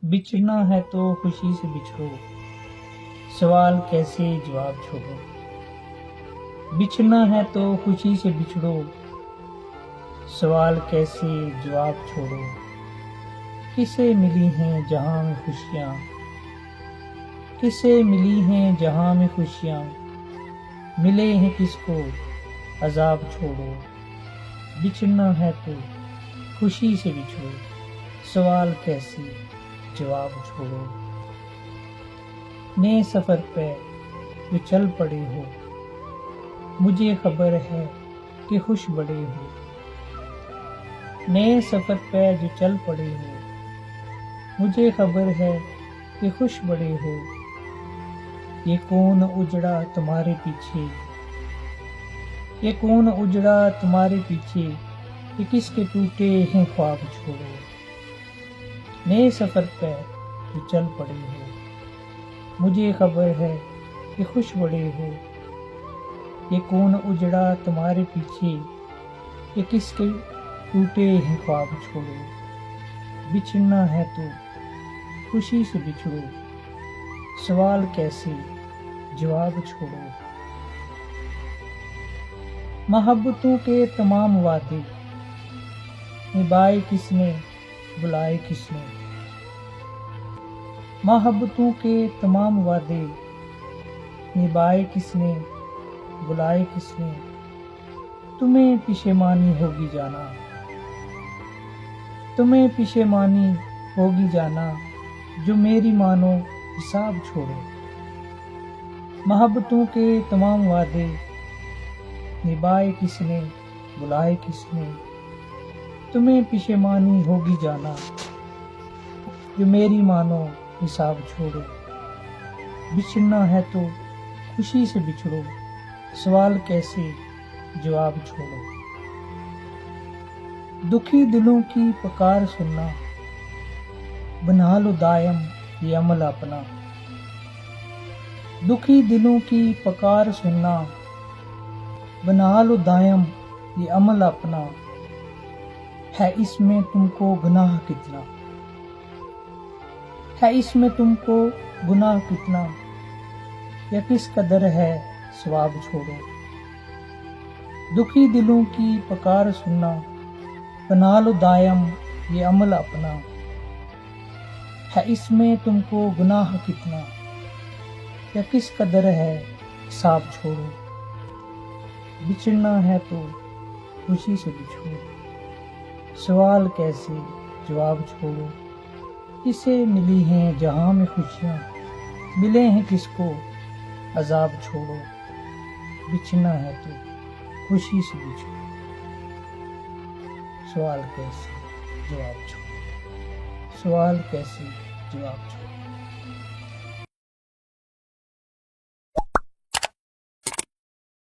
بچھڑنا ہے تو خوشی سے بچھڑو، سوال کیسے جواب چھوڑو۔ بچھڑنا ہے تو خوشی سے بچھڑو، سوال کیسے جواب چھوڑو۔ کسے ملی ہیں جہاں میں خوشیاں، کسے ملی ہیں جہاں میں خوشیاں، ملے ہیں کس کو عذاب چھوڑو۔ بچھڑنا ہے تو خوشی سے بچھڑو، سوال کیسے جواب چھوڑو۔ نئے سفر پہ جو چل پڑے ہو، مجھے خبر ہے کہ خوش بڑے ہو۔ نئے سفر پہ جو چل پڑے ہو، مجھے خبر ہے کہ خوش بڑے ہو۔ یہ کون اجڑا تمہارے پیچھے، یہ کون اجڑا تمہارے پیچھے، یہ کس کے ٹوٹے ہیں خواب چھوڑو۔ نئے سفر پہ جو چل پڑے ہو، مجھے خبر ہے کہ خوش بڑے ہو۔ یہ کون اجڑا تمہارے پیچھے، یہ کس کے ٹوٹے ہیں خواب چھوڑو۔ بچھڑنا ہے تو خوشی سے بچھڑو، سوال کیسے جواب چھوڑو۔ محبتوں کے تمام وعدے نبھائے کس نے، بلائے کس نے۔ محبتوں کے تمام وعدے نبھائے کس نے، بلائے کس نے۔ تمہیں پشیمانی ہوگی جانا، تمہیں پشیمانی ہوگی جانا، جو میری مانو حساب چھوڑو۔ محبتوں کے تمام وعدے نبھائے کس نے، بلائے کس نے۔ تمہیں پشیمانی ہوگی جانا، جو میری مانو حساب چھوڑو۔ بچھڑنا ہے تو خوشی سے بچھڑو، سوال کیسے جواب چھوڑو۔ دکھی دلوں کی پکار سننا، بنا لو دائم یہ عمل اپنا۔ دکھی دلوں کی پکار سننا، بنا لو دائم یہ عمل اپنا۔ ہے اس میں تم کو گناہ کتنا، ہے اس میں تم کو گناہ کتنا، یا کس قدر ہے ثواب چھوڑو۔ دکھی دلوں کی پکار سننا، بنا لو دائم یہ عمل اپنا۔ ہے اس میں تم کو گناہ کتنا، یا کس قدر ہے حساب چھوڑو۔ بچھڑنا ہے تو خوشی سے بچھڑو، سوال کیسے جواب چھوڑو۔ کسے ملی ہیں جہاں میں خوشیاں، ملے ہیں کس کو عذاب چھوڑو۔ بچھڑنا ہے تو خوشی سے بچھڑو، سوال کیسے جواب چھوڑو، سوال کیسے جواب چھوڑو۔